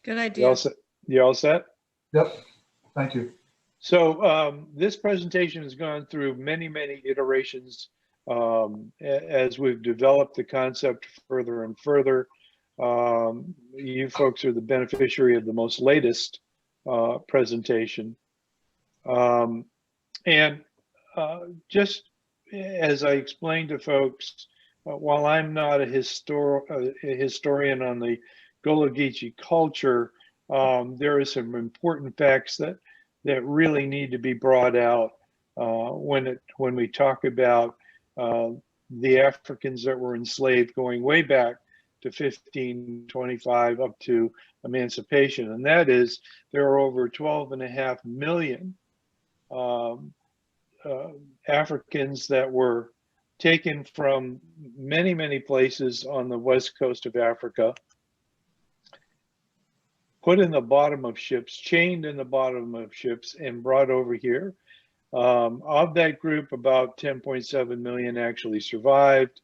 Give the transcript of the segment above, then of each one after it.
Good You all idea. set? You all set? Yep, thank you. So this presentation has gone through many, many iterations as we've developed the concept further and further. You folks are the beneficiary of the most latest presentation. And just as I explained to folks, while I'm not a historian on the Gulah-Geechee culture, there are some important facts that really need to be brought out when we talk about the Africans that were enslaved going way back to 1525 up to emancipation, and that is there are over 12.5 million Africans that were taken from many, many places on the west coast of Africa, put in the bottom of ships, chained in the bottom of ships, and brought over here. Of that group, about 10.7 million actually survived,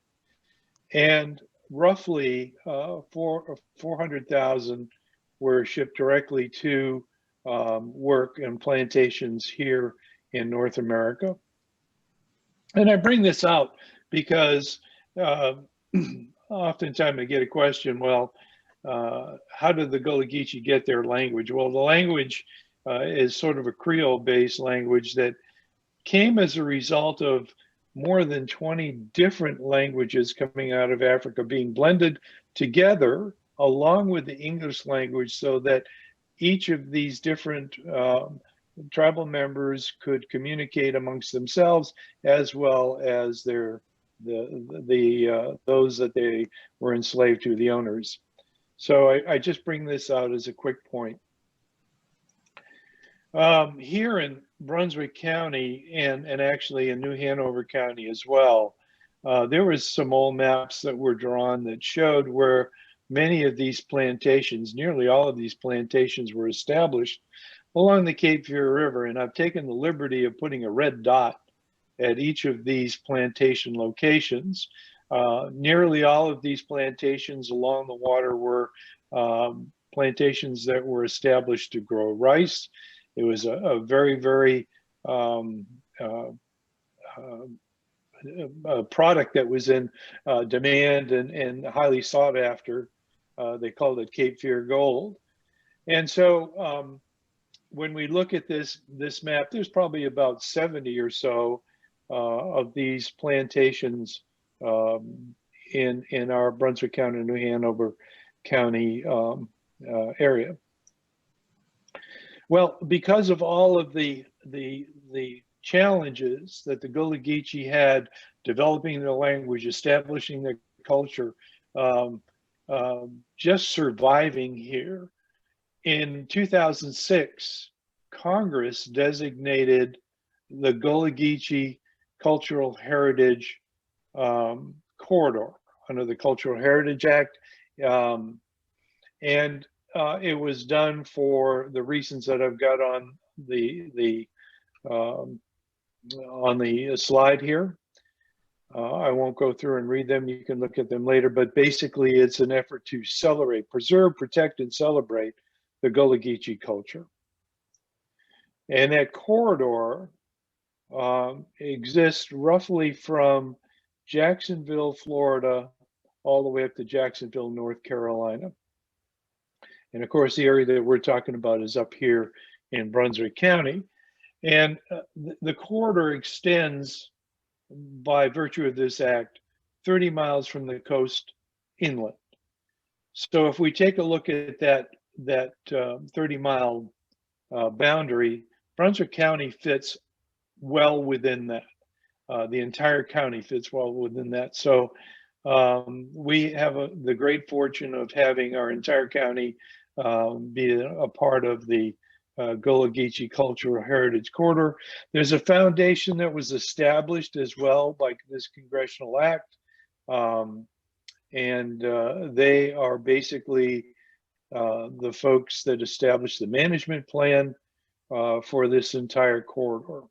and roughly 400,000 were shipped directly to work in plantations here in North America. And I bring this out because oftentimes I get a question, well, how did the Gulah-Geechee get their language? Well, the language is sort of a Creole-based language that came as a result of more than 20 different languages coming out of Africa being blended together along with the English language, so that each of these different tribal members could communicate amongst themselves as well as those that they were enslaved to, the owners. So I just bring this out as a quick point. Here in Brunswick County and actually in New Hanover County as well, there was some old maps that were drawn that showed where many of these plantations, nearly all of these plantations, were established along the Cape Fear River. And I've taken the liberty of putting a red dot at each of these plantation locations. Nearly all of these plantations along the water were plantations that were established to grow rice. It was a very, very a product that was in demand and highly sought after. They called it Cape Fear gold. And so when we look at this map, there's probably about 70 or so of these plantations in our Brunswick County, New Hanover County area. Well, because of all of the challenges that the Gulah-Geechee had developing their language, establishing their culture, just surviving here, in 2006, Congress designated the Gulah-Geechee Cultural Heritage Corridor under the Cultural Heritage Act. And it was done for the reasons that I've got on the slide here. I won't go through and read them. You can look at them later. But basically, it's an effort to celebrate, preserve, protect, and celebrate the Gulah-Geechee culture. And that corridor exists roughly from Jacksonville, Florida, all the way up to Jacksonville, North Carolina. And of course, the area that we're talking about is up here in Brunswick County. And the corridor extends, by virtue of this act, 30 miles from the coast inland. So if we take a look at that 30-mile boundary, Brunswick County fits well within that. The entire county fits well within that. So we have the great fortune of having our entire county be a part of the Gulah-Geechee Cultural Heritage Corridor. There's a foundation that was established as well by this congressional act, and they are basically the folks that established the management plan for this entire corridor.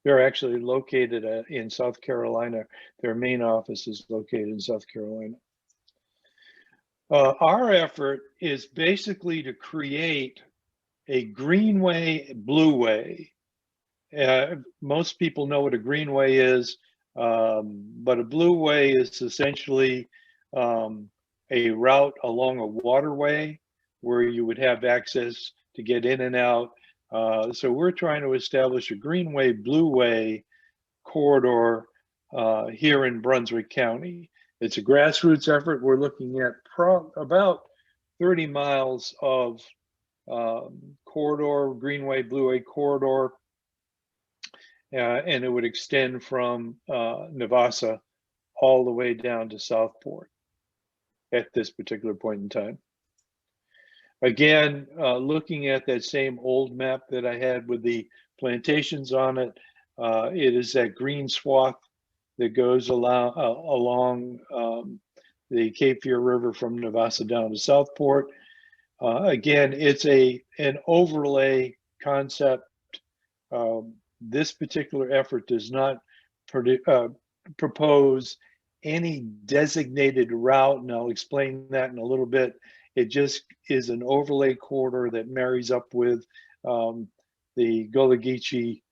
They're actually located in South Carolina. Their main office is located in South Carolina. Our effort is basically to create a Greenway Blueway. Most people know what a Greenway is, but a Blueway is essentially a route along a waterway where you would have access to get in and out. So we're trying to establish a Greenway Blueway corridor here in Brunswick County. It's a grassroots effort. We're looking at about 30 miles of corridor, Greenway Blueway corridor, and it would extend from Navassa all the way down to Southport at this particular point in time. Again, looking at that same old map that I had with the plantations on it, it is that green swath that goes along the Cape Fear River from Navassa down to Southport. Again, it's an overlay concept. This particular effort does not propose any designated route, and I'll explain that in a little bit. It just is an overlay corridor that marries up with the Gulah-Geechee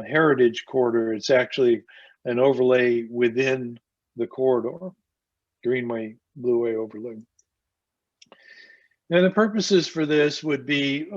heritage corridor. It's actually an overlay within the corridor, Greenway Blueway overlay. And the purposes for this would be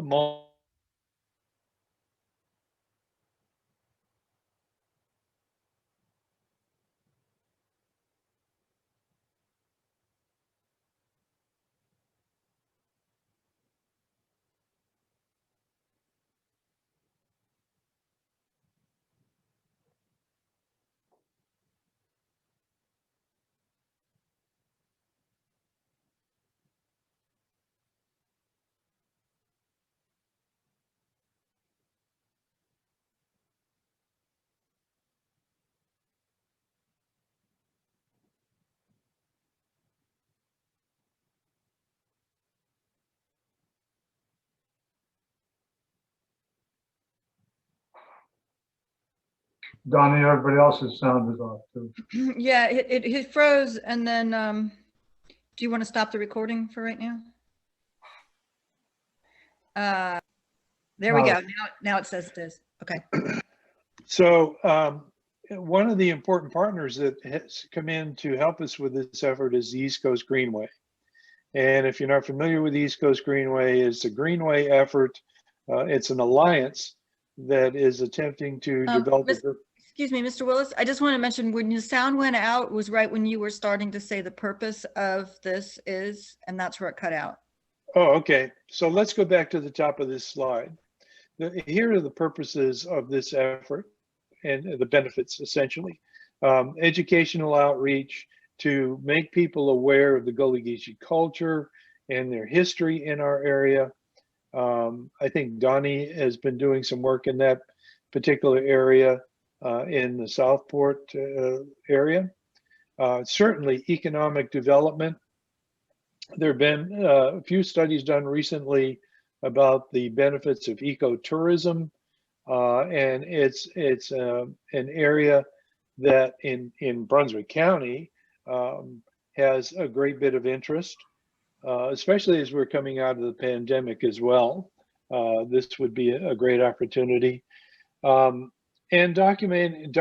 Donnie, everybody else's sound is off too. Yeah, it froze, and then do you want to stop the recording for right now? There we go. Now it says it is. Okay. So one of the important partners that has come in to help us with this effort is the East Coast Greenway. And if you're not familiar with the East Coast Greenway, it's a Greenway effort. It's an alliance that is attempting to develop. Excuse me, Mr. Willis. I just want to mention when the sound went out was right when you were starting to say the purpose of this is, and that's where it cut out. Oh, okay. So let's go back to the top of this slide. Here are the purposes of this effort and the benefits, essentially. Educational outreach to make people aware of the Gulah-Geechee culture and their history in our area. I think Donnie has been doing some work in that particular area in the Southport area. Certainly economic development. There have been a few studies done recently about the benefits of ecotourism, and it's an area that in Brunswick County has a great bit of interest, especially as we're coming out of the pandemic as well. This would be a great opportunity. And documenting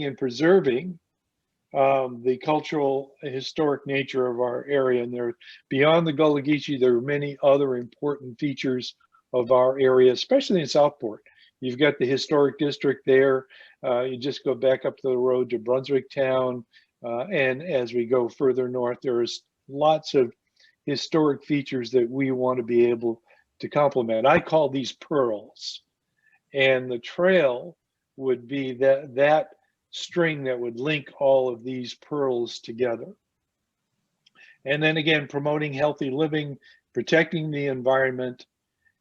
and preserving the cultural historic nature of our area. And there, beyond the Gulah-Geechee, there are many other important features of our area, especially in Southport. You've got the historic district there. You just go back up the road to Brunswick town. And as we go further north, there's lots of historic features that we want to be able to complement. I call these pearls. And the trail would be that string that would link all of these pearls together. And then again, promoting healthy living, protecting the environment,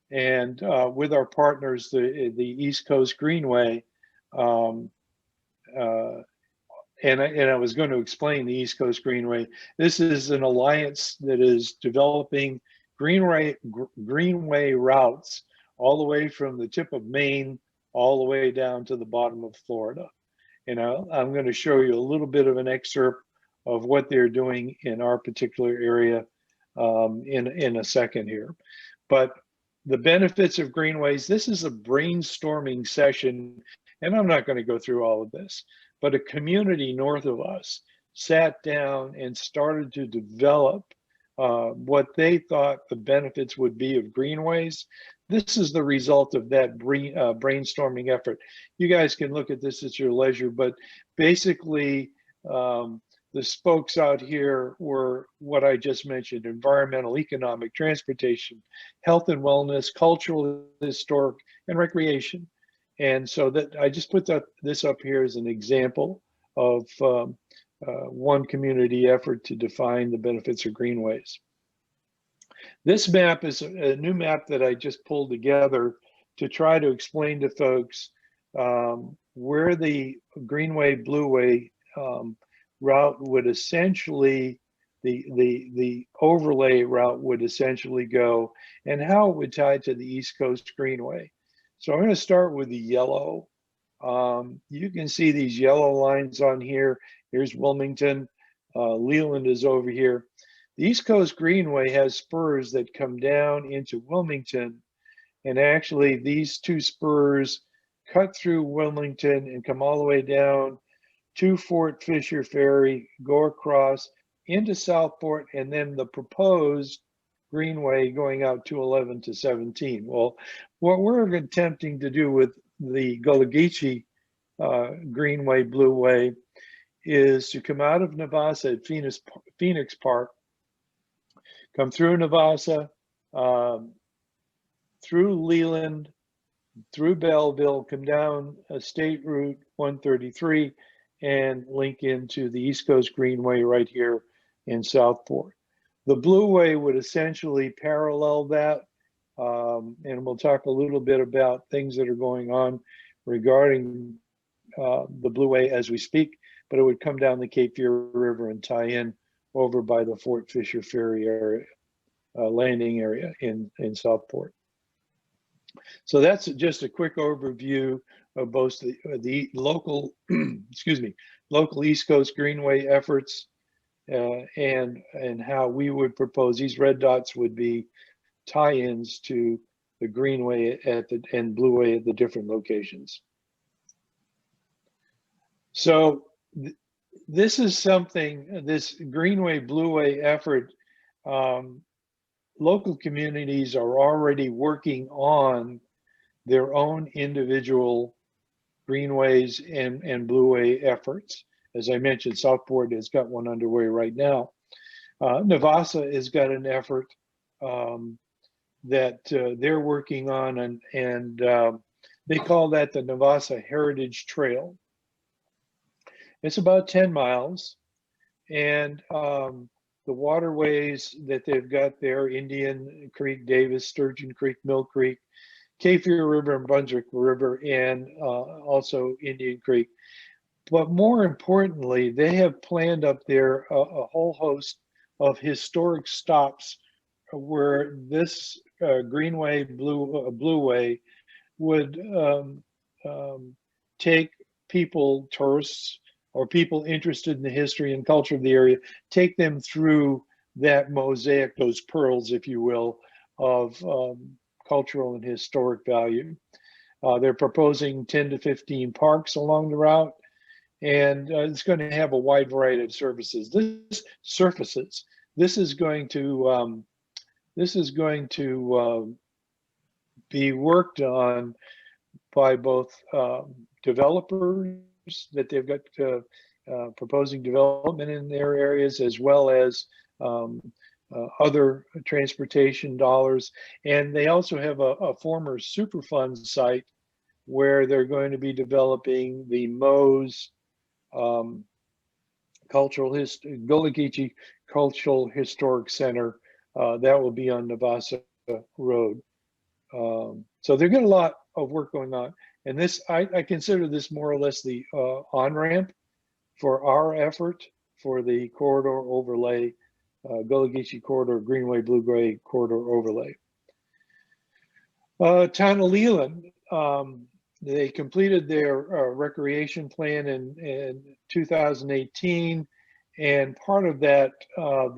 and with our partners, the East Coast Greenway, and I was going to explain the East Coast Greenway. This is an alliance that is developing Greenway routes all the way from the tip of Maine all the way down to the bottom of Florida. And I'm going to show you a little bit of an excerpt of what they're doing in our particular area in a second here. But the benefits of greenways, this is a brainstorming session, and I'm not going to go through all of this, but a community north of us sat down and started to develop what they thought the benefits would be of greenways. This is the result of that brainstorming effort. You guys can look at this at your leisure, but basically the spokes out here were what I just mentioned: environmental, economic, transportation, health and wellness, cultural, historic, and recreation. And so that I just put this up here as an example of one community effort to define the benefits of greenways. This map is a new map that I just pulled together to try to explain to folks where the Greenway Blueway route would essentially, the overlay route would essentially go, and how it would tie to the East Coast Greenway. So I'm going to start with the yellow. You can see these yellow lines on here. Here's Wilmington. Leland is over here. The East Coast Greenway has spurs that come down into Wilmington, and actually these two spurs cut through Wilmington and come all the way down to Fort Fisher Ferry, go across into Southport, and then the proposed Greenway going out 211 to 17. Well, what we're attempting to do with the Gulah-Geechee Greenway Blueway is to come out of Navassa at Phoenix Park, come through Navassa, through Leland, through Belleville, come down State Route 133, and link into the East Coast Greenway right here in Southport. The Blueway would essentially parallel that, and we'll talk a little bit about things that are going on regarding the Blueway as we speak, but it would come down the Cape Fear River and tie in over by the Fort Fisher Ferry area, landing area in Southport. So that's just a quick overview of both the local, excuse me, local East Coast Greenway efforts and how we would propose these red dots would be tie-ins to the Greenway and Blueway at the different locations. So this is something, this Greenway Blueway effort, local communities are already working on their own individual greenways and Blueway efforts. As I mentioned, Southport has got one underway right now. Navassa has got an effort that they're working on, and they call that the Navassa Heritage Trail. It's about 10 miles, and the waterways that they've got there: Indian Creek, Davis, Sturgeon Creek, Mill Creek, Cape Fear River and Brunswick River, and also Indian Creek. But more importantly, they have planned up there a whole host of historic stops where this Greenway Blueway would take people, tourists, or people interested in the history and culture of the area, take them through that mosaic, those pearls, if you will, of cultural and historic value. They're proposing 10 to 15 parks along the route, and it's going to have a wide variety of services. This is going to be worked on by both developers that they've got proposing development in their areas, as well as other transportation dollars. And they also have a former Superfund site where they're going to be developing the Moe's Gulah-Geechee Cultural Historic Center. That will be on Navassa Road. So they've got a lot of work going on. And this, I consider this more or less the on-ramp for our effort for the corridor overlay, Gulah-Geechee corridor, Greenway Blueway corridor overlay. Town of Leland, they completed their recreation plan in 2018, And part of that,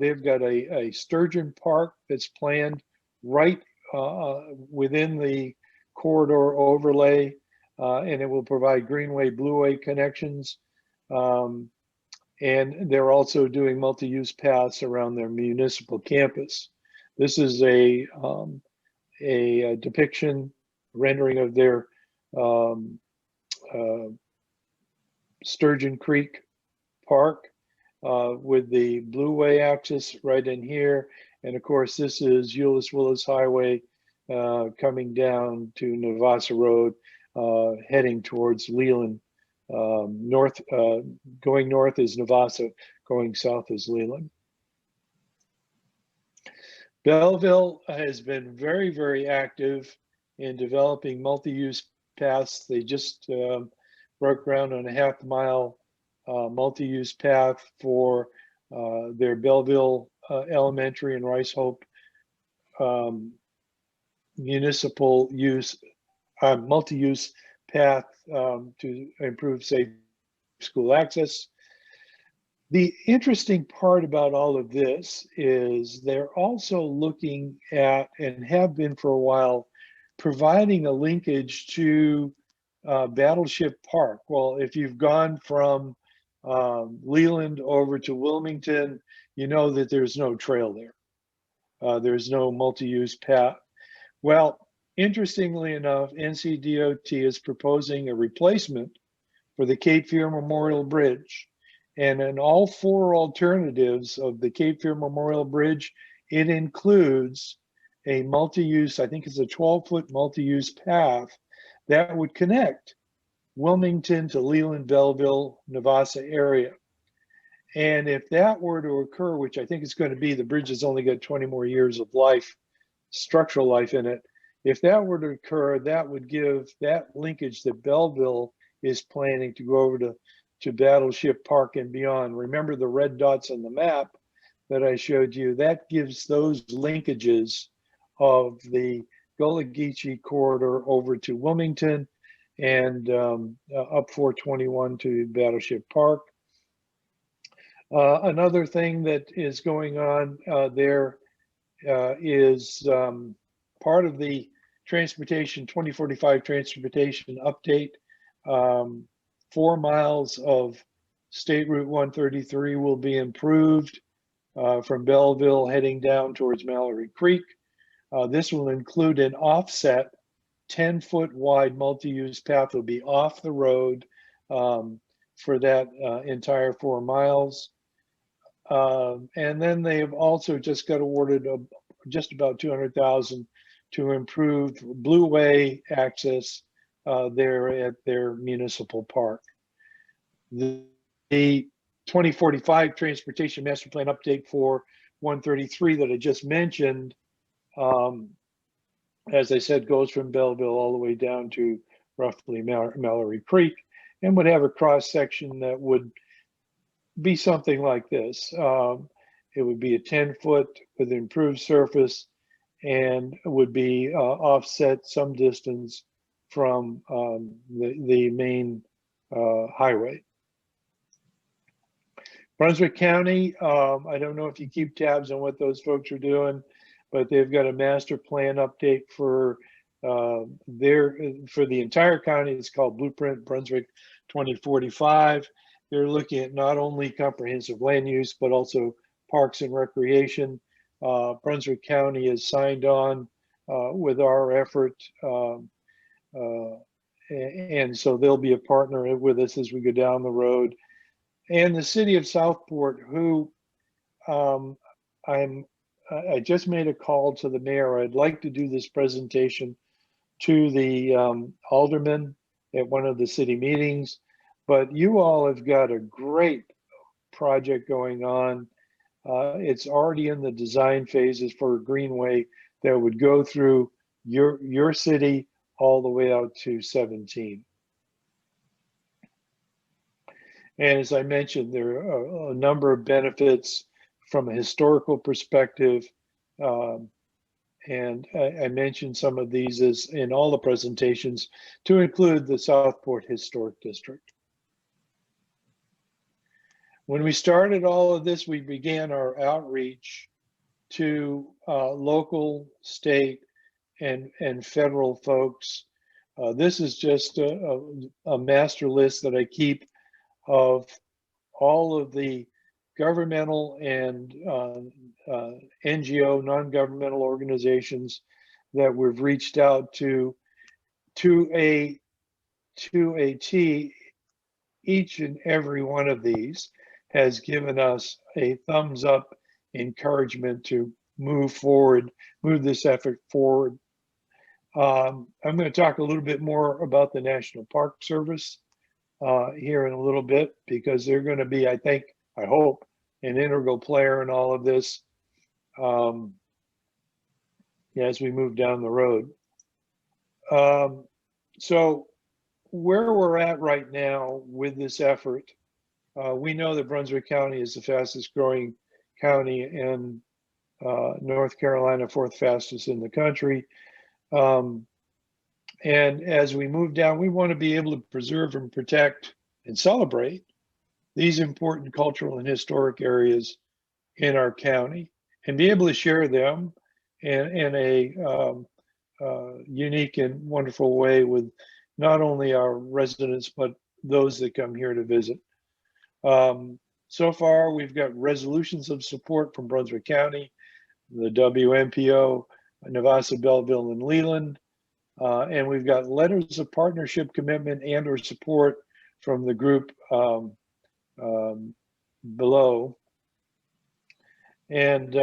they've got a sturgeon park that's planned right within the corridor overlay, and it will provide Greenway, Blueway connections. And they're also doing multi-use paths around their municipal campus. This is a depiction, rendering of their Sturgeon Creek Park with the Blueway access right in here. And of course, this is Willis Highway coming down to Navassa Road, heading towards Leland. North, going north is Navassa, going south is Leland. Belleville has been very, very active in developing multi-use paths. They just broke ground on a half-mile multi-use path for their Belleville Elementary and Rice Hope municipal use, multi-use path to improve safe school access. The interesting part about all of this is they're also looking at, and have been for a while, providing a linkage to Battleship Park. Well, if you've gone from Leland over to Wilmington, you know that there's no trail there. There's no multi-use path. Well, interestingly enough, NCDOT is proposing a replacement for the Cape Fear Memorial Bridge. And in all four alternatives of the Cape Fear Memorial Bridge, it includes a multi-use, I think it's a 12-foot multi-use path that would connect Wilmington to Leland, Belleville, Navassa area. And if that were to occur, which I think is going to be, the bridge has only got 20 more years of life, structural life in it. If that were to occur, that would give that linkage that Belleville is planning to go over to Battleship Park and beyond. Remember the red dots on the map that I showed you? That gives those linkages of the Gulah-Geechee corridor over to Wilmington and up 421 to Battleship Park. Another thing that is going on there is part of the transportation 2045 transportation update. 4 miles of State Route 133 will be improved from Belleville heading down towards Mallory Creek. This will include an offset 10-foot wide multi-use path will be off the road for that entire 4 miles. And then they have also just got awarded just about $200,000 to improve Blueway access there at their municipal park. The 2045 Transportation Master Plan update for 133 that I just mentioned, as I said, goes from Belleville all the way down to roughly Mallory Creek, and would have a cross section that would be something like this. It would be a 10-foot with improved surface and would be offset some distance from the main highway. Brunswick County, I don't know if you keep tabs on what those folks are doing, but they've got a master plan update for the entire county. It's called Blueprint Brunswick 2045. They're looking at not only comprehensive land use, but also parks and recreation. Brunswick County has signed on with our effort. And so they'll be a partner with us as we go down the road. And the city of Southport, who I just made a call to the mayor. I'd like to do this presentation to the aldermen at one of the city meetings, but you all have got a great project going on. It's already in the design phases for a Greenway that would go through your city all the way out to 17. And as I mentioned, there are a number of benefits from a historical perspective. And I mentioned some of these as in all the presentations, to include the Southport Historic District. When we started all of this, we began our outreach to local, state, and federal folks. This is just a master list that I keep of all of the governmental and NGO, non-governmental organizations that we've reached out to a T. Each and every one of these has given us a thumbs up encouragement to move forward, move this effort forward. I'm going to talk a little bit more about the National Park Service here in a little bit, because they're going to be, I think, I hope, an integral player in all of this as we move down the road. So where we're at right now with this effort, we know that Brunswick County is the fastest growing county in North Carolina, fourth fastest in the country. And as we move down, we want to be able to preserve and protect and celebrate these important cultural and historic areas in our county, and be able to share them in a unique and wonderful way with not only our residents, but those that come here to visit. So far, we've got resolutions of support from Brunswick County, the WMPO, Navassa, Belleville, and Leland. And we've got letters of partnership, commitment, and or support from the group below. And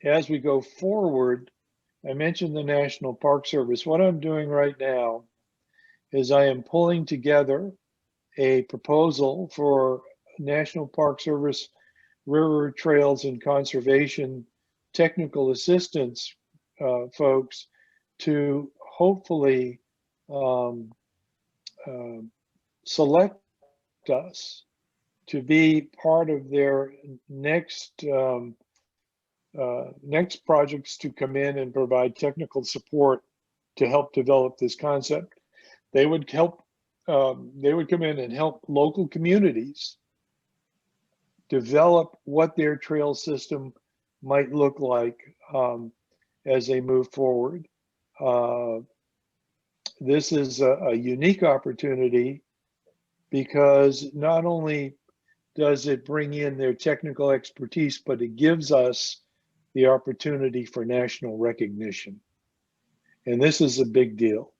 as we go forward, I mentioned the National Park Service. What I'm doing right now is I am pulling together a proposal for National Park Service river trails and conservation technical assistance folks to hopefully select us to be part of their next projects to come in and provide technical support to help develop this concept. They would help. They would come in and help local communities develop what their trail system might look like as they move forward. This is a unique opportunity because not only does it bring in their technical expertise, but it gives us the opportunity for national recognition. And this is a big deal.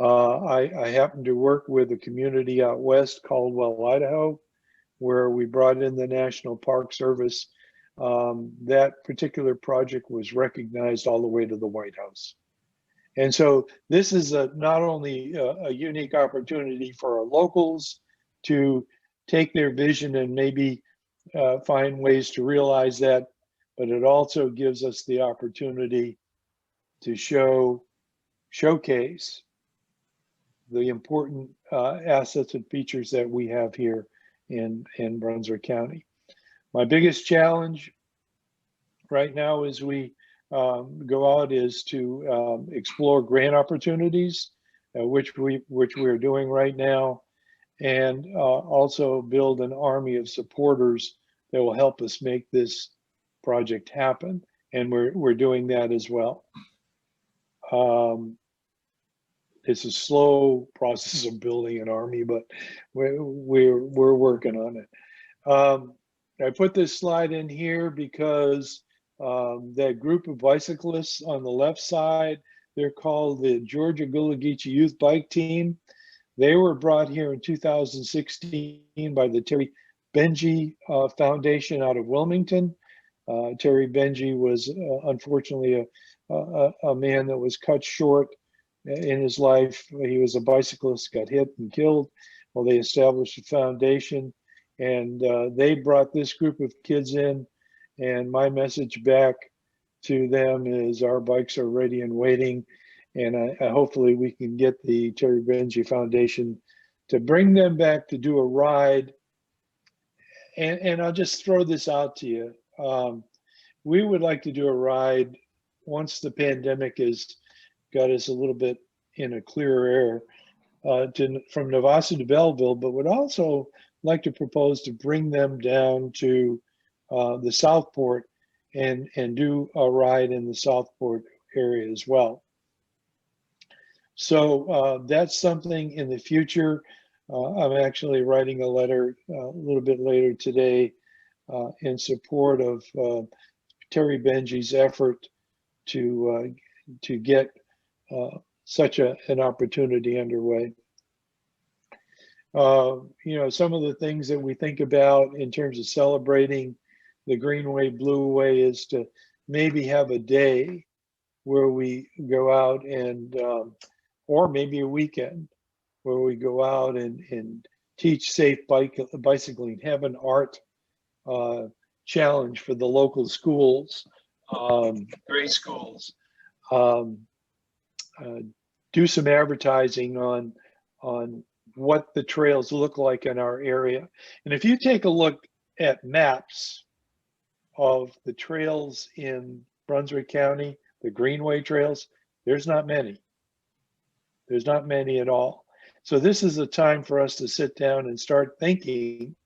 I happen to work with a community out west, Caldwell, Idaho, where we brought in the National Park Service. That particular project was recognized all the way to the White House. And so this is not only a unique opportunity for our locals to take their vision and maybe find ways to realize that, but it also gives us the opportunity to showcase the important assets and features that we have here in Brunswick County. My biggest challenge right now as we go out is to explore grant opportunities, which we are doing right now, and also build an army of supporters that will help us make this project happen. And we're doing that as well. It's a slow process of building an army, but we're working on it. I put this slide in here because that group of bicyclists on the left side, they're called the Georgia Gulah-Geechee Youth Bike Team. They were brought here in 2016 by the Terry Benji Foundation out of Wilmington. Terry Benji was unfortunately a man that was cut short in his life. He was a bicyclist, got hit and killed. Well, they established a foundation, and they brought this group of kids in. And my message back to them is our bikes are ready and waiting. And I hopefully we can get the Terry Benji Foundation to bring them back to do a ride. And I'll just throw this out to you. We would like to do a ride once the pandemic has got us a little bit in a clearer air. from Navassa to Belleville, but would also like to propose to bring them down to the Southport and do a ride in the Southport area as well. So that's something in the future. I'm actually writing a letter a little bit later today in support of Terry Benji's effort to get such an opportunity underway. Some of the things that we think about in terms of celebrating the Greenway, Blueway is to maybe have a day where we go out and, or maybe a weekend where we go out and teach safe bicycling, have an art challenge for the local schools, grade schools, do some advertising on what the trails look like in our area. And if you take a look at maps of the trails in Brunswick County, the Greenway trails, there's not many. There's not many at all. So this is a time for us to sit down and start thinking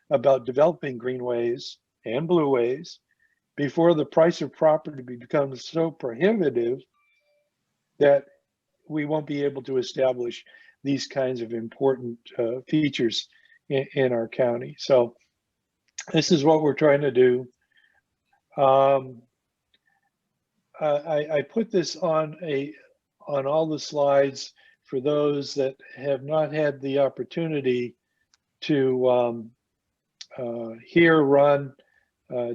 about developing greenways and blueways before the price of property becomes so prohibitive that we won't be able to establish these kinds of important features in our county. So this is what we're trying to do. I put this on all the slides for those that have not had the opportunity to hear Ron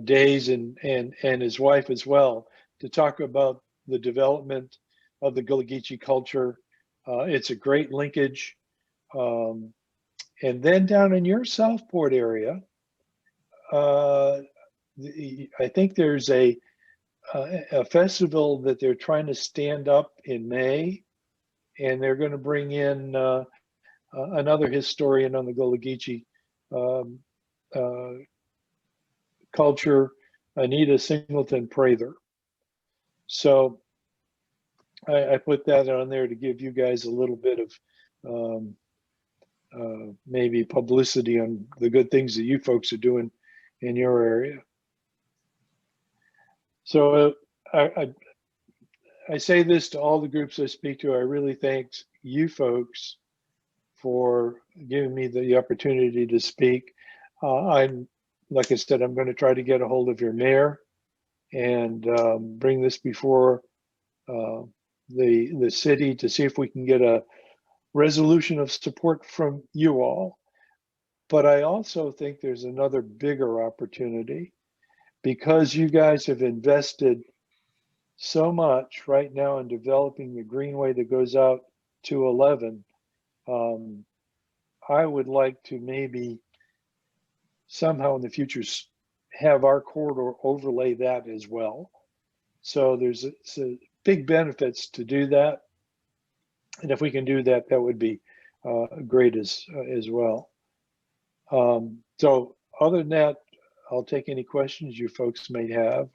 Days and his wife as well, to talk about the development of the Gulah-Geechee culture. It's a great linkage. And then down in your Southport area, I think there's a festival that they're trying to stand up in May, and they're going to bring in another historian on the Gulah-Geechee culture, Anita Singleton Prather. So I put that on there to give you guys a little bit of maybe publicity on the good things that you folks are doing in your area. So I say this to all the groups I speak to. I really thank you folks for giving me the opportunity to speak. Like I said, I'm going to try to get a hold of your mayor and bring this before the city to see if we can get a resolution of support from you all. But I also think there's another bigger opportunity, because you guys have invested so much right now in developing the Greenway that goes out to 11. I would like to maybe somehow in the future have our corridor overlay that as well. So there's big benefits to do that. And if we can do that, that would be great as well. So other than that, I'll take any questions you folks may have.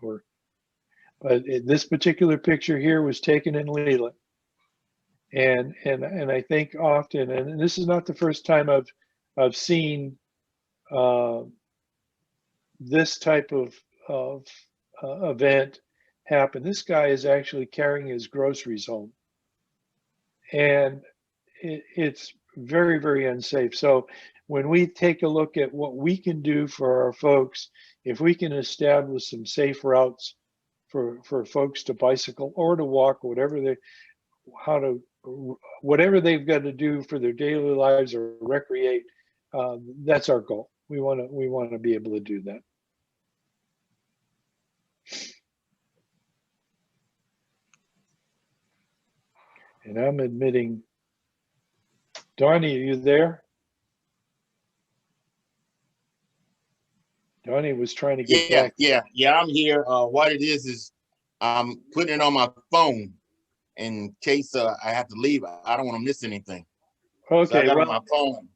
But this particular picture here was taken in Leland, and I think often, and this is not the first time I've seen this type of event happen. This guy is actually carrying his groceries home, and it's very, very unsafe. So when we take a look at what we can do for our folks, if we can establish some safe routes for folks to bicycle or to walk, whatever whatever they've got to do for their daily lives or recreate, that's our goal. We want to be able to do that. And I'm admitting, Donnie, are you there? Donnie was trying to get back. Yeah, I'm here. What it is I'm putting it on my phone in case I have to leave. I don't want to miss anything. Okay, so I got well, on my phone.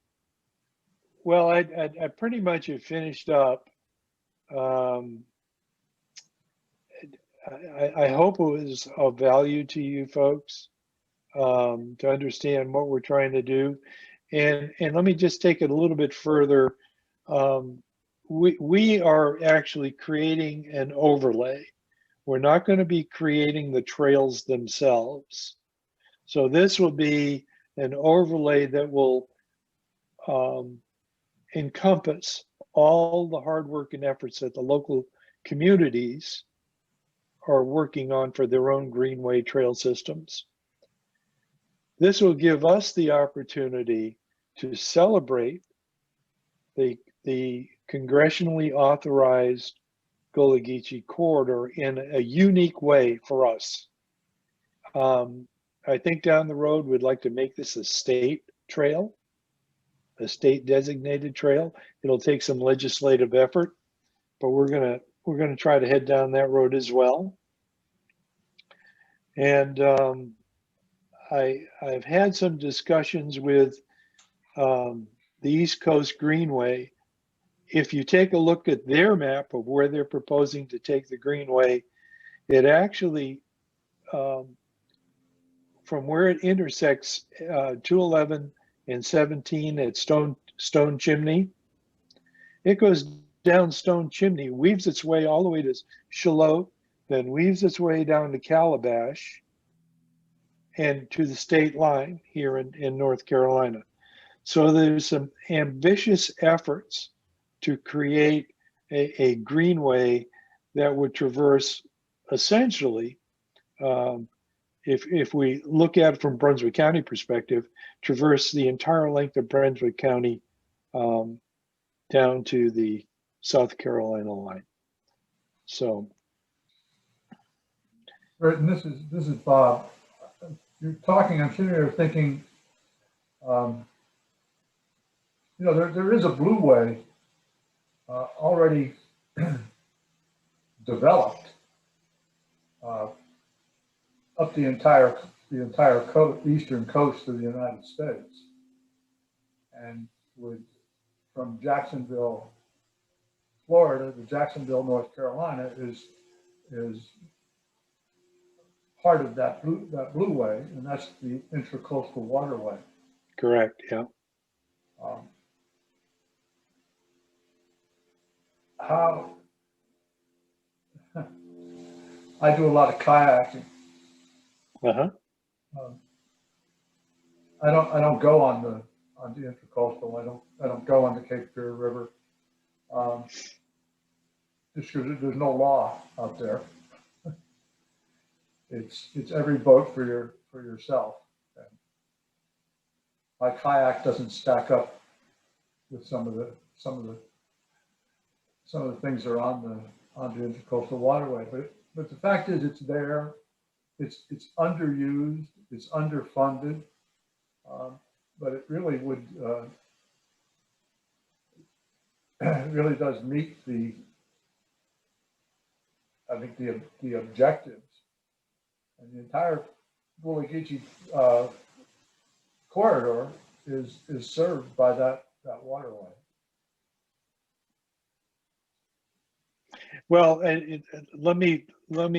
Well, I pretty much have finished up. I hope it was of value to you folks. to understand what we're trying to do. And let me just take it a little bit further. We are actually creating an overlay. We're not going to be creating the trails themselves. So this will be an overlay that will encompass all the hard work and efforts that the local communities are working on for their own Greenway trail systems. This will give us the opportunity to celebrate the congressionally authorized Gulah-Geechee corridor in a unique way for us. I think down the road, we'd like to make this a state trail, a state designated trail. It'll take some legislative effort, but we're gonna try to head down that road as well. And I've had some discussions with the East Coast Greenway. If you take a look at their map of where they're proposing to take the Greenway, it actually, from where it intersects 211 and 17 at Stone Chimney, it goes down Stone Chimney, weaves its way all the way to Shallotte, then weaves its way down to Calabash and to the state line here in North Carolina. So there's some ambitious efforts to create a greenway that would traverse essentially, if we look at it from Brunswick County perspective, traverse the entire length of Brunswick County down to the South Carolina line. So. Brayton, this is Bob. You're talking, I'm sitting there thinking, you know, there is a Blueway already developed up the entire eastern coast of the United States, and from Jacksonville, Florida to Jacksonville, North Carolina is part of that Blueway, and that's the Intracoastal Waterway. Correct. Yeah. How I do a lot of kayaking. I don't go on the Intracoastal. I don't go on the Cape Fear River. Just because there's no law out there. It's every boat for yourself. And my kayak doesn't stack up with some of the things that are on the Intracoastal Waterway. But the fact is, it's there. It's underused. It's underfunded. But it really would it really does meet I think the objectives. And the entire Gulah-Geechee corridor is served by that waterway. Well, let me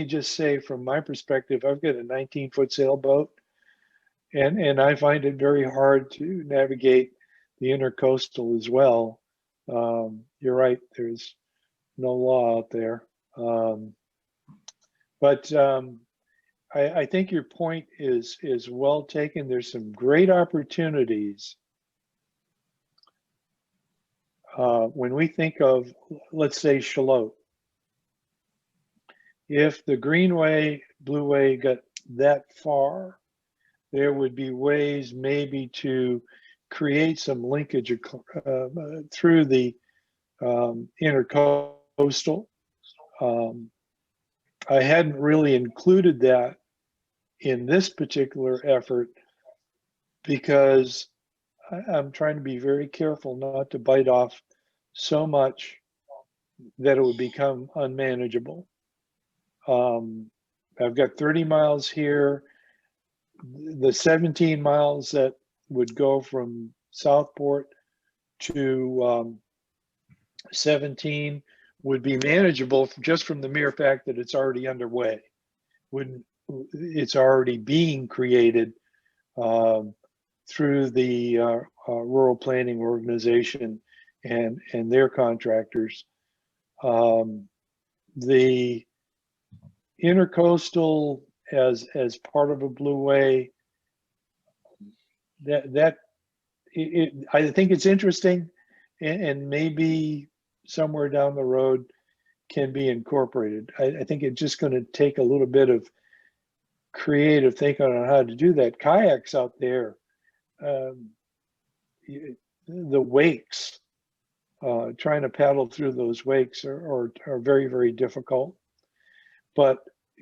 just say, from my perspective, I've got a 19-foot sailboat, and I find it very hard to navigate the intercoastal as well. You're right, there's no law out there, but I think your point is well taken. There's some great opportunities when we think of, let's say, Shallotte. If the Greenway, Blueway got that far, there would be ways maybe to create some linkage through the intercoastal. I hadn't really included that in this particular effort because I'm trying to be very careful not to bite off so much that it would become unmanageable. I've got 30 miles here. The 17 miles that would go from Southport to 17 would be manageable just from the mere fact that it's already underway. It's already being created through the rural planning organization and their contractors. The intercoastal as part of a Blueway, I think it's interesting, and maybe somewhere down the road can be incorporated. I think it's just going to take a little bit of creative thinking on how to do that. Kayaks out there, the wakes, trying to paddle through those wakes are very, very difficult. But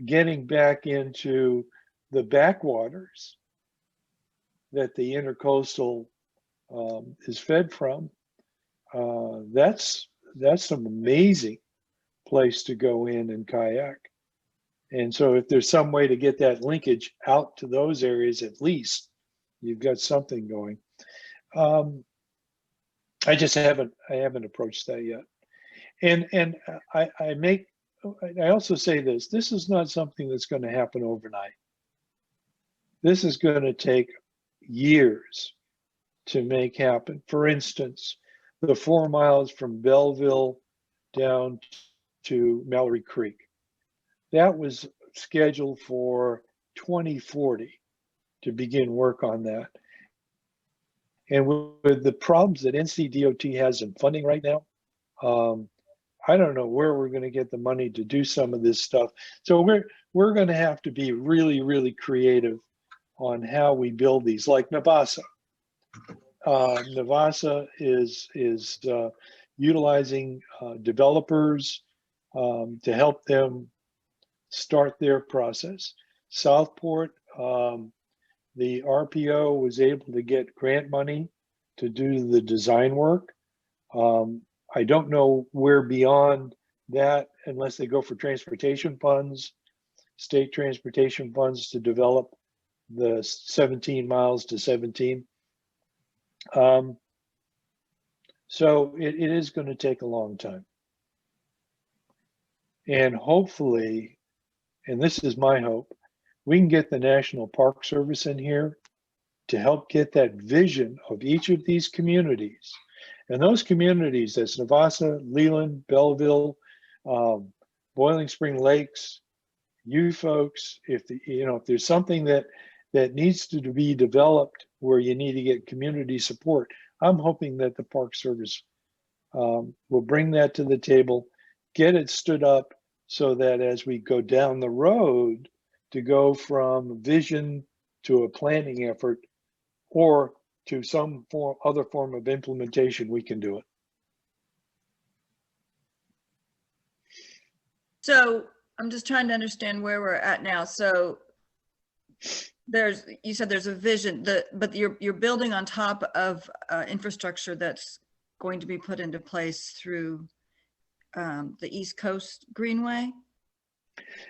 getting back into the backwaters that the intercoastal is fed from, that's some amazing place to go in and kayak. And so if there's some way to get that linkage out to those areas, at least you've got something going. I just haven't approached that yet. And I also say this is not something that's going to happen overnight. This is going to take years to make happen. For instance, the 4 miles from Belleville down to Mallory Creek, that was scheduled for 2040 to begin work on that. And with the problems that NCDOT has in funding right now, I don't know where we're going to get the money to do some of this stuff. So we're going to have to be really, really creative on how we build these. Like Navassa. Navassa is utilizing developers to help them start their process. Southport, the RPO was able to get grant money to do the design work. I don't know where beyond that, unless they go for transportation funds, state transportation funds to develop the 17 miles to 17. So it is going to take a long time. And hopefully, and this is my hope, we can get the National Park Service in here to help get that vision of each of these communities. And those communities, that's Navassa, Leland, Belleville, Boiling Spring Lakes, you folks, if there's something that needs to be developed where you need to get community support, I'm hoping that the Park Service will bring that to the table, get it stood up so that as we go down the road to go from vision to a planning effort or to some other form of implementation, we can do it. So I'm just trying to understand where we're at now. So you said there's a vision, but you're building on top of infrastructure that's going to be put into place through the East Coast Greenway.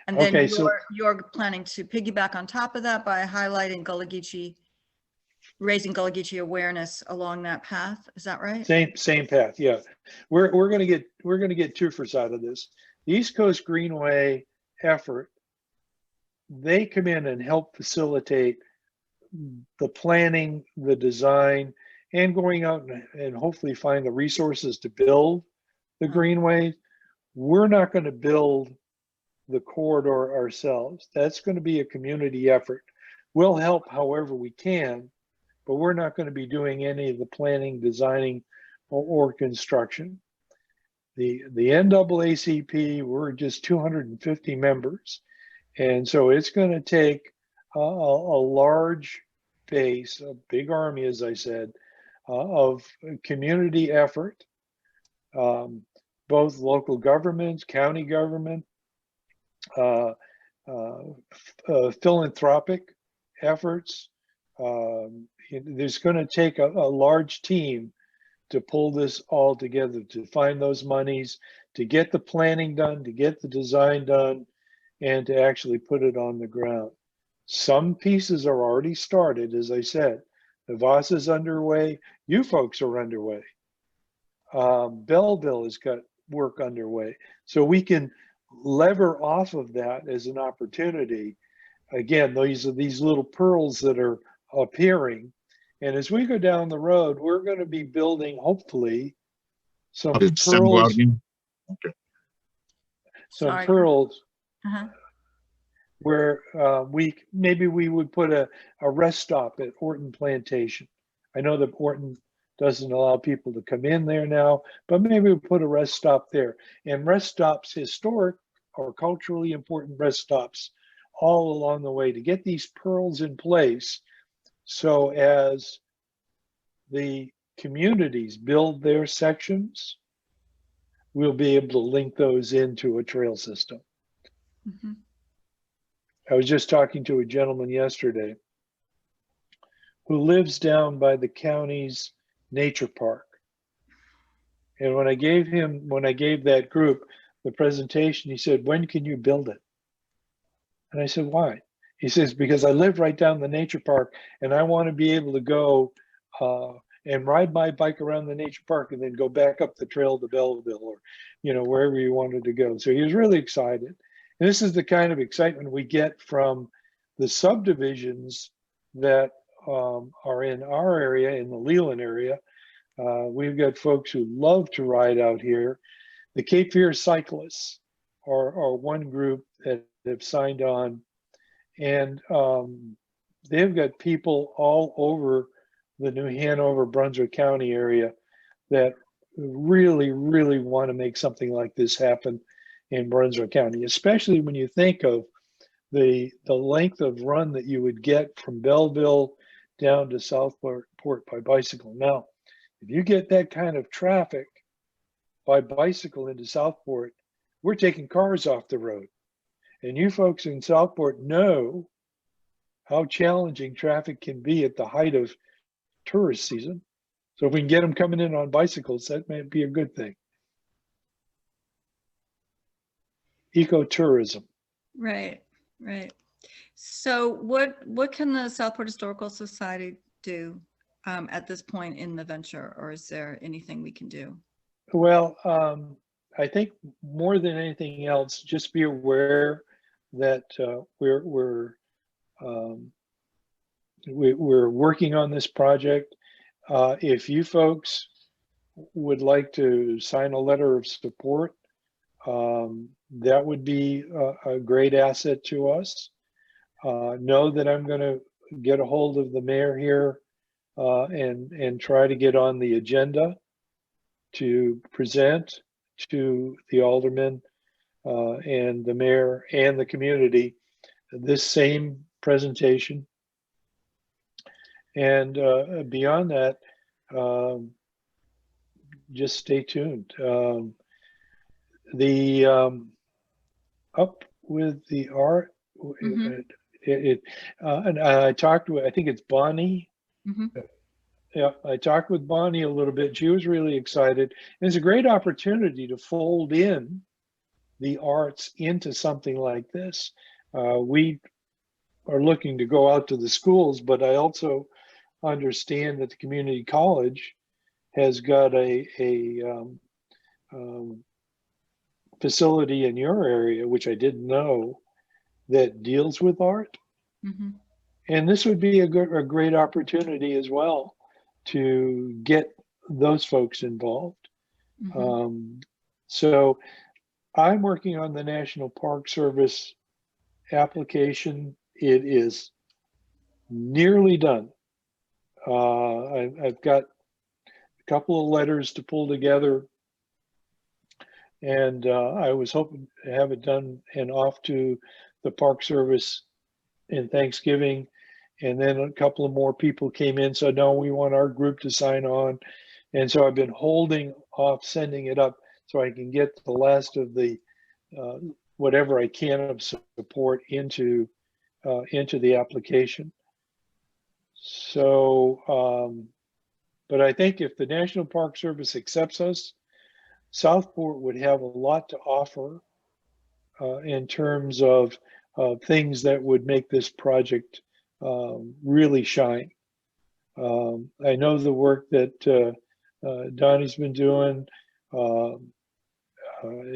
And then Okay, you're planning to piggyback on top of that by highlighting Gulah-Geechee, raising Gulah-Geechee awareness along that path. Is that right? Same path. Yeah, we're gonna get two-fers out of this. The East Coast Greenway effort, they come in and help facilitate the planning, the design, and going out and hopefully find the resources to build the Greenway. We're not going to build the corridor ourselves. That's going to be a community effort. We'll help however we can, but we're not going to be doing any of the planning, designing, or construction. The NAACP, we're just 250 members. And so it's going to take a large base, a big army, as I said, of community effort, both local governments, county government, philanthropic efforts. There's going to take a large team to pull this all together, to find those monies, to get the planning done, to get the design done, and to actually put it on the ground. Some pieces are already started, as I said. Navassa is underway. You folks are underway. Belleville has got work underway. So we can lever off of that as an opportunity. Again, these are these little pearls that are appearing. And as we go down the road, we're going to be building, hopefully, some Did Sam go out pearls, again? Okay. some Sorry. pearls Uh-huh. where maybe we would put a rest stop at Orton Plantation. I know that Orton doesn't allow people to come in there now, but maybe we put a rest stop there. And rest stops, historic or culturally important rest stops all along the way to get these pearls in place. So as the communities build their sections, we'll be able to link those into a trail system. Mhm. I was just talking to a gentleman yesterday who lives down by the county's nature park. And when I gave that group the presentation, he said, "When can you build it?" And I said, "Why?" He says, "Because I live right down the nature park and I want to be able to go and ride my bike around the nature park and then go back up the trail to Belleville or, wherever you wanted to go." So he was really excited. And this is the kind of excitement we get from the subdivisions that are in our area, in the Leland area. We've got folks who love to ride out here. The Cape Fear cyclists are one group that have signed on, and they've got people all over the New Hanover, Brunswick County area that really, really want to make something like this happen in Brunswick County, especially when you think of the length of run that you would get from Belleville down to Southport by bicycle. Now, if you get that kind of traffic by bicycle into Southport, we're taking cars off the road. And you folks in Southport know how challenging traffic can be at the height of tourist season. So if we can get them coming in on bicycles, that might be a good thing. Ecotourism. Right, right. So what can the Southport Historical Society do at this point in the venture, or is there anything we can do? Well, I think more than anything else, just be aware that we're working on this project. If you folks would like to sign a letter of support, that would be a great asset to us. Know that I'm going to get a hold of the mayor here and try to get on the agenda to present to the aldermen and the mayor and the community this same presentation. And beyond that, just stay tuned. Up with the art, Mhm. and I talked with, I think it's Bonnie. Mhm. Yeah, I talked with Bonnie a little bit. She was really excited. And it's a great opportunity to fold in the arts into something like this. We are looking to go out to the schools, but I also understand that the community college has got a facility in your area, which I didn't know, that deals with art. Mhm. And this would be a great opportunity as well to get those folks involved. Mhm. So I'm working on the National Park Service application. It is nearly done. I've got a couple of letters to pull together, and I was hoping to have it done and off to the Park Service in Thanksgiving. And then a couple of more people came in, so no, we want our group to sign on. And so I've been holding off sending it up so I can get the last of the whatever I can of support into the application. So, but I think if the National Park Service accepts us, Southport would have a lot to offer in terms of things that would make this project really shine. I know the work that Donnie's been doing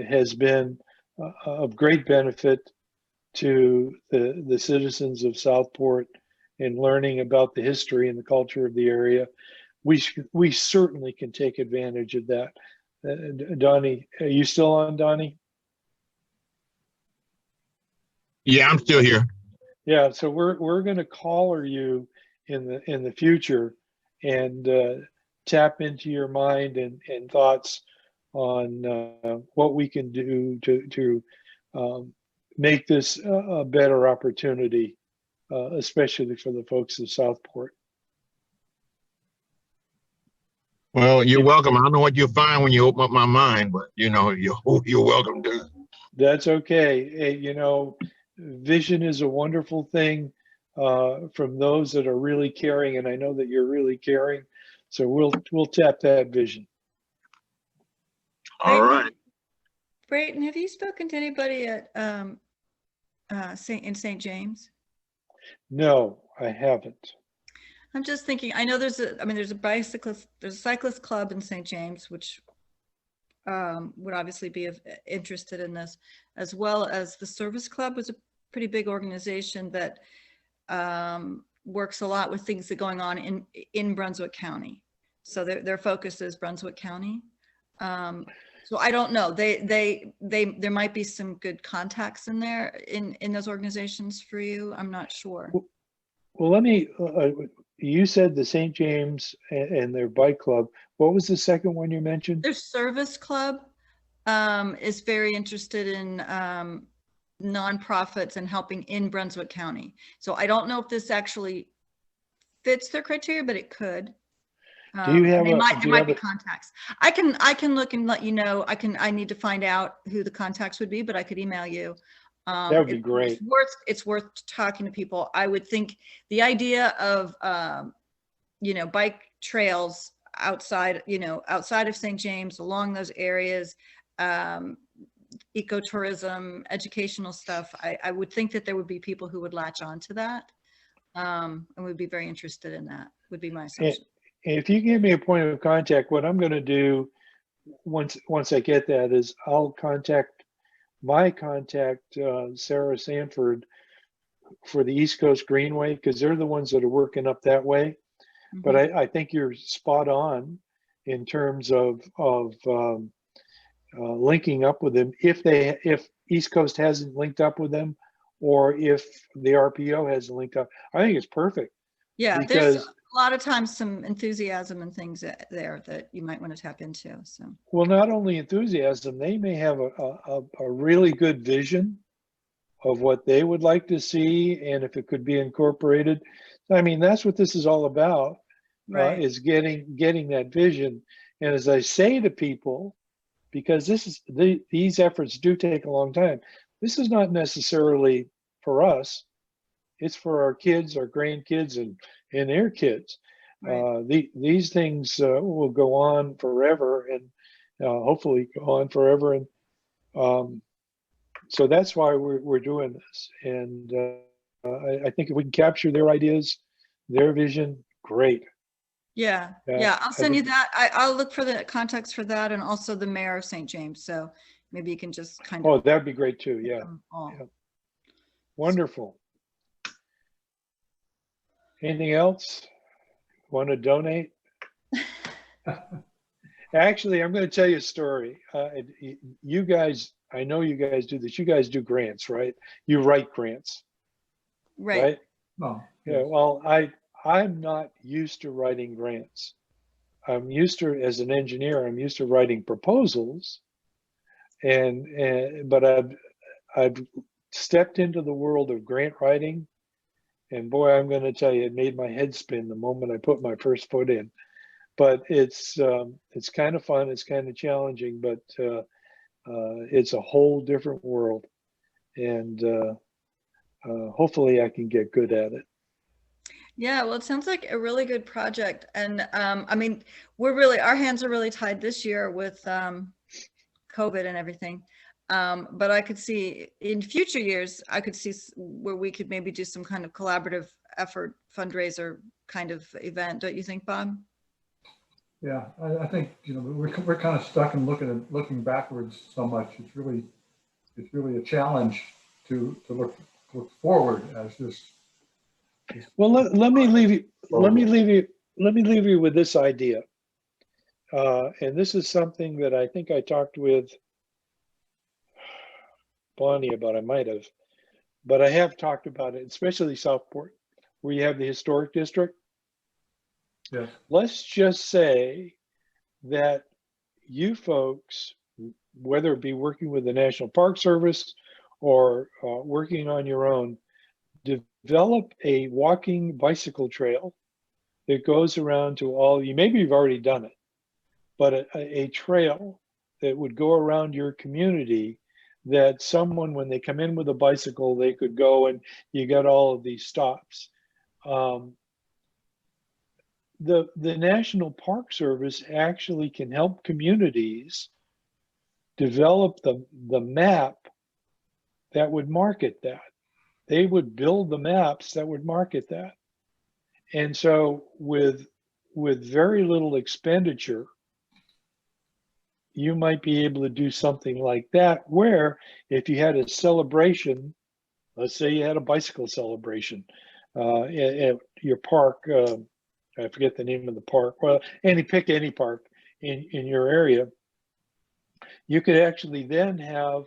has been of great benefit to the citizens of Southport and learning about the history and the culture of the area, we certainly can take advantage of that. Donnie, are you still on, Donnie? Yeah, I'm still here. Yeah, so we're going to collar you in the future and tap into your mind and thoughts on what we can do to make this a better opportunity, especially for the folks of Southport. Well, you're welcome. I don't know what you'll find when you open up my mind, but you know, you're welcome to. That's okay. You know, vision is a wonderful thing from those that are really caring, and I know that you're really caring. So we'll tap that vision. All right. Brayton, have you spoken to anybody at St. James? No, I haven't. I'm just thinking, I know there's a cyclist club in St. James, which would obviously be interested in this, as well as the service club was a pretty big organization that works a lot with things that are going on in Brunswick County. So their focus is Brunswick County. So I don't know, there might be some good contacts in there in those organizations for you. I'm not sure. Well, let me, you said the St. James and their bike club. What was the second one you mentioned? Their service club is very interested in nonprofits and helping in Brunswick County. So I don't know if this actually fits their criteria, but it could. Do you have there might be contacts. I can look and let you know. I need to find out who the contacts would be, but I could email you. That would be great. It's worth talking to people. I would think the idea of bike trails outside of St. James, along those areas, ecotourism, educational stuff. I would think that there would be people who would latch on to that and would be very interested in that, would be my assumption. If you give me a point of contact, what I'm going to do once I get that is I'll contact my contact, Sarah Sanford, for the East Coast Greenway, because they're the ones that are working up that way. Mm-hmm. But I think you're spot on in terms of linking up with them if East Coast hasn't linked up with them, or if the RPO hasn't linked up. I think it's perfect. Yeah, there's a lot of times some enthusiasm and things there that you might want to tap into. So, well, not only enthusiasm, they may have a really good vision of what they would like to see, and if it could be incorporated. I mean, that's what this is all about, right? Is getting that vision. And as I say to people, because these efforts do take a long time, this is not necessarily for us. It's for our kids, our grandkids, and their kids. Right. These things will go on forever, and hopefully go on forever. And so that's why we're doing this. And I think if we can capture their ideas, their vision, great. Yeah. I'll send you that. I'll look for the contacts for that, and also the mayor of St. James. So maybe you can just kind of. Oh, that'd be great too. Yeah. Wonderful. Anything else? Want to donate? Actually, I'm going to tell you a story. You guys, I know you guys do this. You guys do grants, right? You write grants, right? Oh, yeah. Well, I'm not used to writing grants. I'm used to, as an engineer, I'm used to writing proposals, but I've stepped into the world of grant writing. And boy, I'm going to tell you, it made my head spin the moment I put my first foot in. But it's kind of fun. It's kind of challenging, but it's a whole different world. And hopefully I can get good at it. Yeah, well, it sounds like a really good project. And I mean, our hands are really tied this year with COVID and everything. But I could see in future years, I could see where we could maybe do some kind of collaborative effort, fundraiser kind of event. Don't you think, Bob? Yeah, I think, we're kind of stuck in looking backwards so much. It's really a challenge to look forward as this Well, let me leave you with this idea. And this is something that I think I talked with Bonnie about, I might have, but I have talked about it, especially Southport, where you have the historic district. Yes. Let's just say that you folks, whether it be working with the National Park Service or working on your own, develop a walking bicycle trail that goes around to all, you maybe you've already done it, but a trail that would go around your community that someone, when they come in with a bicycle, they could go, and you got all of these stops. The National Park Service actually can help communities develop the map that would market that. They would build the maps that would market that. And so with very little expenditure, you might be able to do something like that, where if you had a celebration, let's say you had a bicycle celebration at your park, I forget the name of the park, well, pick any park in your area, you could actually then have,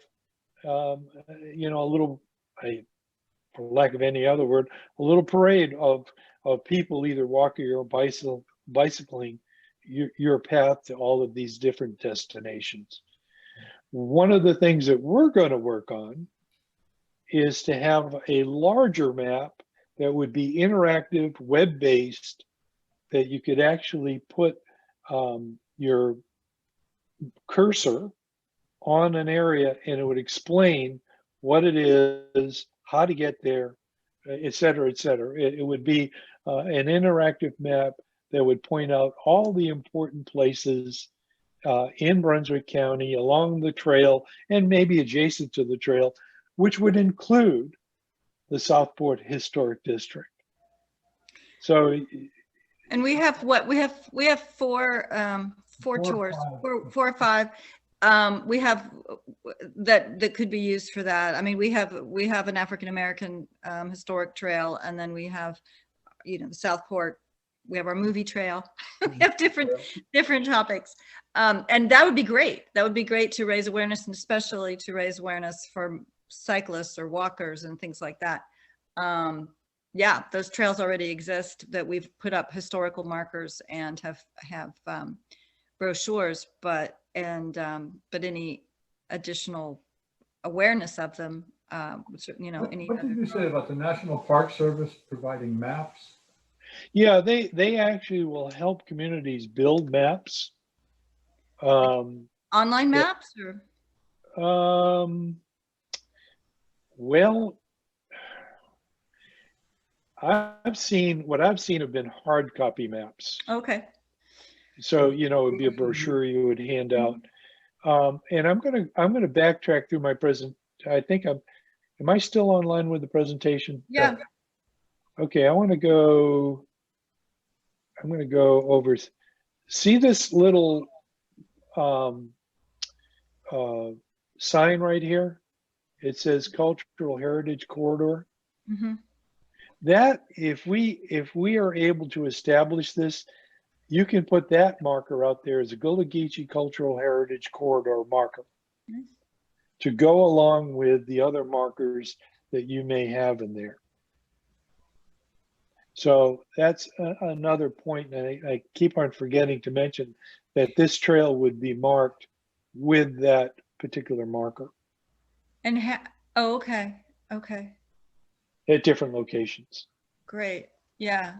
you know, a little, for lack of any other word, a little parade of people either walking or bicycling your path to all of these different destinations. One of the things that we're going to work on is to have a larger map that would be interactive, web-based, that you could actually put your cursor on an area and it would explain what it is, how to get there, et cetera, et cetera. It would be an interactive map that would point out all the important places in Brunswick County along the trail and maybe adjacent to the trail, which would include the Southport Historic District. So, And we have what we have four tours, four or five. We have that could be used for that. I mean, we have an African American historic trail, and then we have, you know, the Southport. We have our movie trail. We have different topics, and that would be great. That would be great to raise awareness, and especially to raise awareness for cyclists or walkers and things like that. Yeah, those trails already exist that we've put up historical markers and have brochures, but any additional awareness of them, you know, What did you say about the National Park Service providing maps? yeah, they actually will help communities build maps. Online maps or? Well, what I've seen have been hard copy maps. Okay. So, you know, it'd be a brochure you would hand out. And I'm gonna backtrack through my I think am I still online with the presentation? Yeah. Okay, I'm gonna go over, see this little sign right here? It says Cultural Heritage Corridor. Mm-hmm. That, if we are able to establish this, you can put that marker out there as a Gulah-Geechee Cultural Heritage Corridor marker. Nice. To go along with the other markers that you may have in there. So that's another point, and I keep on forgetting to mention that this trail would be marked with that particular marker. And oh, okay. Okay. At different locations. Great. Yeah.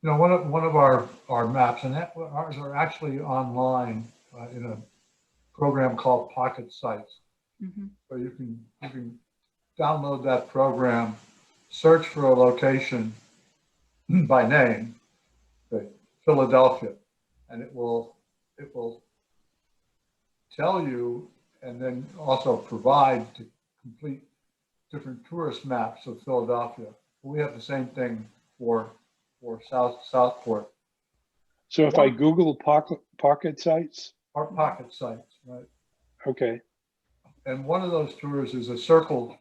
You know, one of our maps, and ours are actually online in a program called Pocket Sites. Mm-hmm. So you can download that program, search for a location by name, say Philadelphia, and it will tell you, and then also provide to complete different tourist maps of Philadelphia. We have the same thing for Southport. So if I Google pocket sites? Our Pocket Sites, right? Okay. And one of those tours is a circle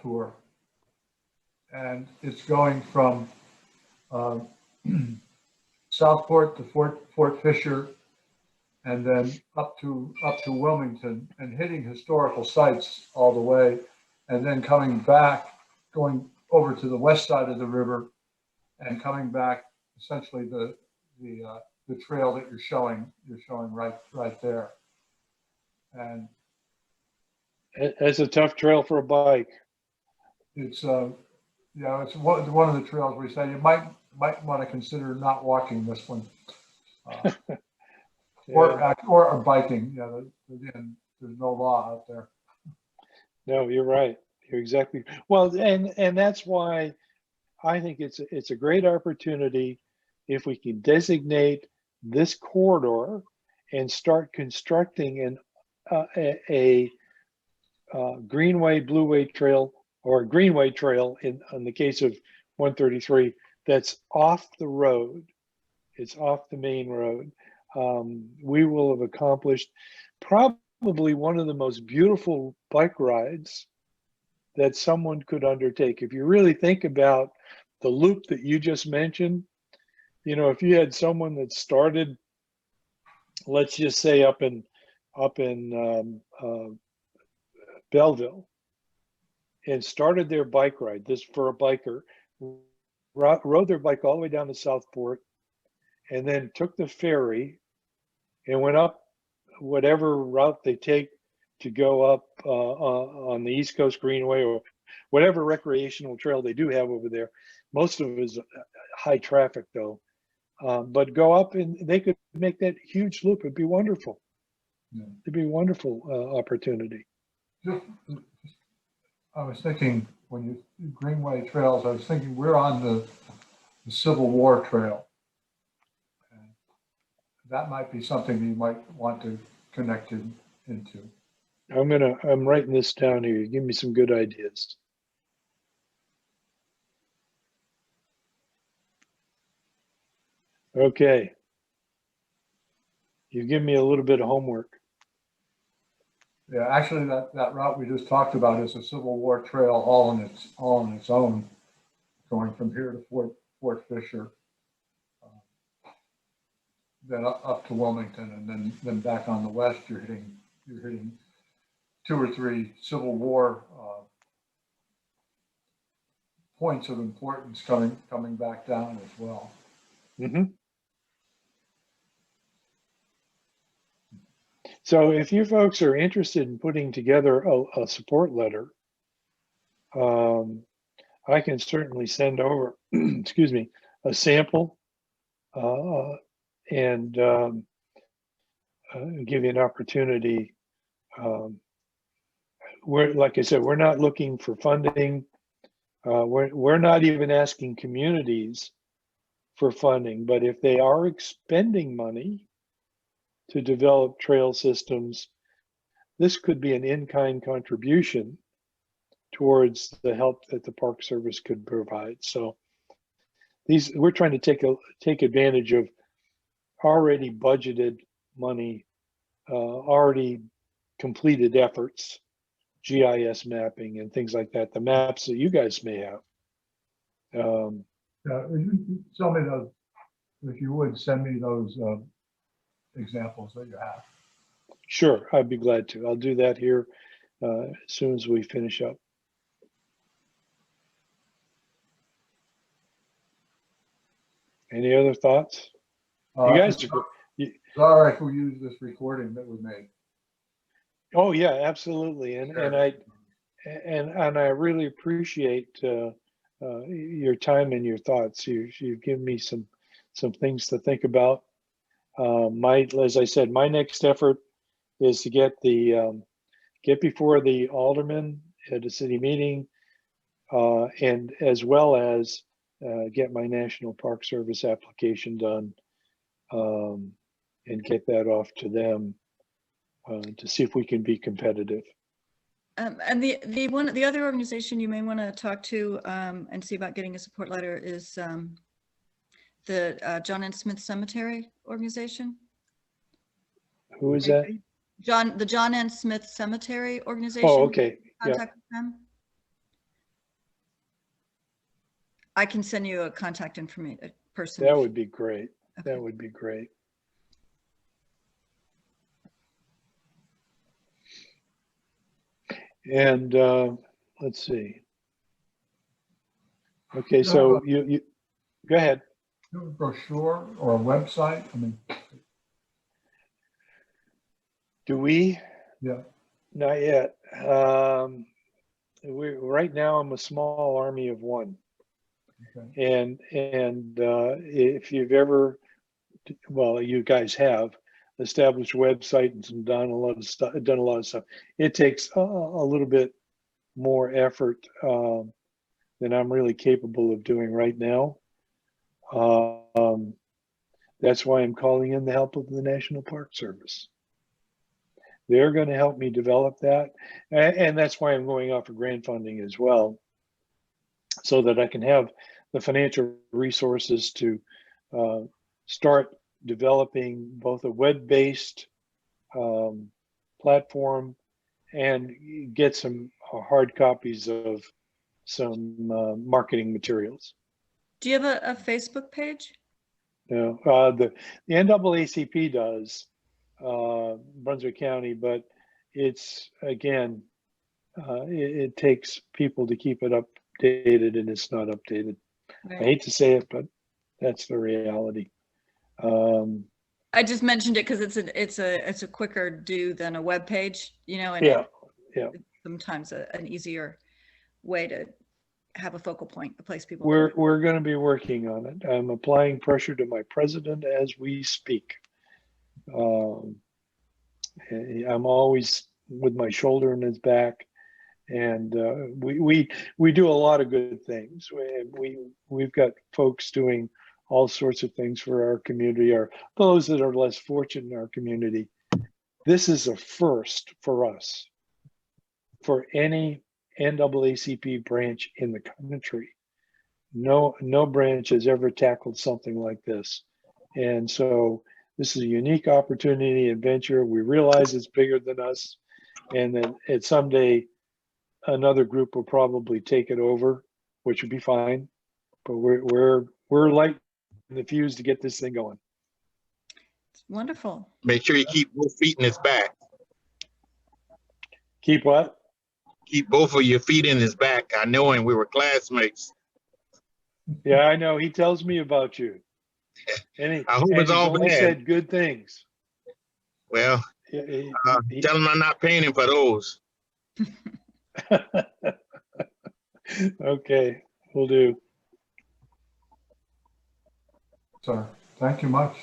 tour. and it's going from Southport to Fort Fisher, and then up to Wilmington, and hitting historical sites all the way, and then coming back, going over to the west side of the river, and coming back, essentially the trail that you're showing right there. And It's a tough trail for a bike. it's it's one of the trails where you say you might want to consider not walking this one, or biking. Again, there's no law out there. No, you're right. You're exactly well, and that's why I think it's a great opportunity if we can designate this corridor and start constructing a Greenway, Blueway trail, or a Greenway trail in the case of 133 that's off the road. It's off the main road. We will have accomplished probably one of the most beautiful bike rides that someone could undertake. If you really think about the loop that you just mentioned, if you had someone that started, let's just say up in Belleville, and started their bike ride, this for a biker, rode their bike all the way down to Southport, and then took the ferry and went up whatever route they take to go up on the East Coast Greenway or whatever recreational trail they do have over there. Most of it is high traffic though, but go up and they could make that huge loop. It'd be wonderful. Yeah. It'd be a wonderful opportunity. I was thinking when you Greenway trails, I was thinking we're on the Civil War trail. And that might be something you might want to connect into. I'm writing this down here. Give me some good ideas. Okay. You give me a little bit of homework. Yeah, actually, that route we just talked about is a Civil War trail all on its own, going from here to Fort Fisher, then up to Wilmington, and then back on the west. You're hitting 2 or 3 Civil War points of importance coming back down as well. Mm-hmm. So if you folks are interested in putting together a support letter, I can certainly send over, excuse me, a sample and give you an opportunity. Like I said, we're not looking for funding. We're not even asking communities for funding, but if they are expending money to develop trail systems, this could be an in-kind contribution towards the help that the Park Service could provide. So we're trying to take advantage of already budgeted money, already completed efforts, GIS mapping and things like that, the maps that you guys may have. Tell me those, if you would, send me those examples that you have. Sure, I'd be glad to. I'll do that here as soon as we finish up. Any other thoughts? You guys are. It's all right if we use this recording that we made. Oh yeah, absolutely, and I really appreciate your time and your thoughts. You've given me some things to think about. As I said, my next effort is to get before the aldermen at a city meeting, and as well as get my National Park Service application done, and get that off to them to see if we can be competitive. And the other organization you may want to talk to and see about getting a support letter is the John N. Smith Cemetery organization. Who is that? The John N. Smith Cemetery organization. Oh, okay. Contact them. I can send you a contact information person. That would be great. Okay. That would be great. And let's see. Okay, so you go ahead. Do a brochure or a website? I mean, Do we? yeah. Not yet. Right now I'm a small army of one. Okay. And if you've ever, well, you guys have established a website and done a lot of stuff. It takes a little bit more effort than I'm really capable of doing right now. That's why I'm calling in the help of the National Park Service. They're going to help me develop that, and that's why I'm going out for grant funding as well, so that I can have the financial resources to start developing both a web-based platform and get some hard copies of some marketing materials. Do you have a Facebook page? You know, the NAACP does, Brunswick County, but it's, again, it takes people to keep it updated, and it's not updated. Right. I hate to say it, but that's the reality. I just mentioned it because it's a quicker do than a web page, you know, and Yeah, it's sometimes an easier way to have a focal point, a place people. we're going to be working on it. I'm applying pressure to my president as we speak. I'm always with my shoulder in his back, and we do a lot of good things. We've got folks doing all sorts of things for our community, or those that are less fortunate in our community. This is a first for us, for any NAACP branch in the country. No branch has ever tackled something like this. And so this is a unique opportunity and venture. We realize it's bigger than us, and that someday another group will probably take it over, which would be fine. But we're lighting the fuse to get this thing going. It's wonderful. Make sure you keep both feet in his back. Keep what? Keep both of your feet in his back. I know him. We were classmates. Yeah, I know. He tells me about you. And I hope it's he's all only bad. said good things. Well, He- tell him I'm not paying him for those. Okay, will do. So thank you much.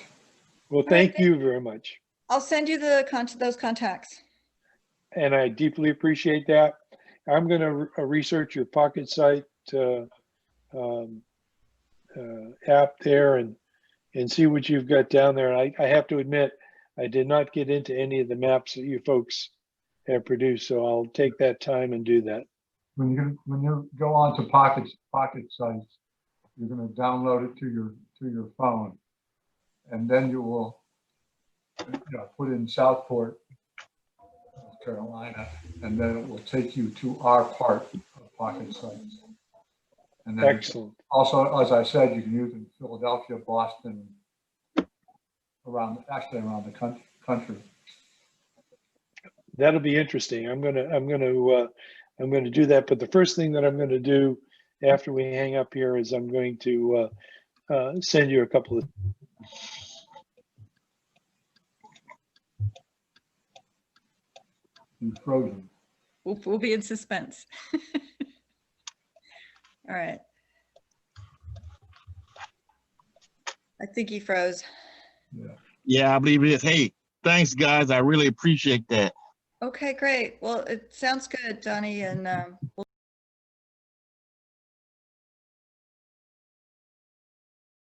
Well, thank you very much. I'll send you those contacts. And I deeply appreciate that. I'm going to research your pocket site app there and see what you've got down there. I have to admit, I did not get into any of the maps that you folks have produced, so I'll take that time and do that. When you go on to pocket sites, you're going to download it to your phone, and then you will put in Southport, North Carolina, and then it will take you to our part of pocket sites. And then Excellent. also, as I said, you can use it in Philadelphia, Boston, around the country. That'll be interesting. I'm gonna do that. But the first thing that I'm going to do after we hang up here is I'm going to send you a couple of. You're frozen. We'll be in suspense. All right. I think he froze. Yeah. Yeah, I believe it is. Hey, thanks, guys. I really appreciate that. Okay, great. Well, it sounds good, Donnie, and we'll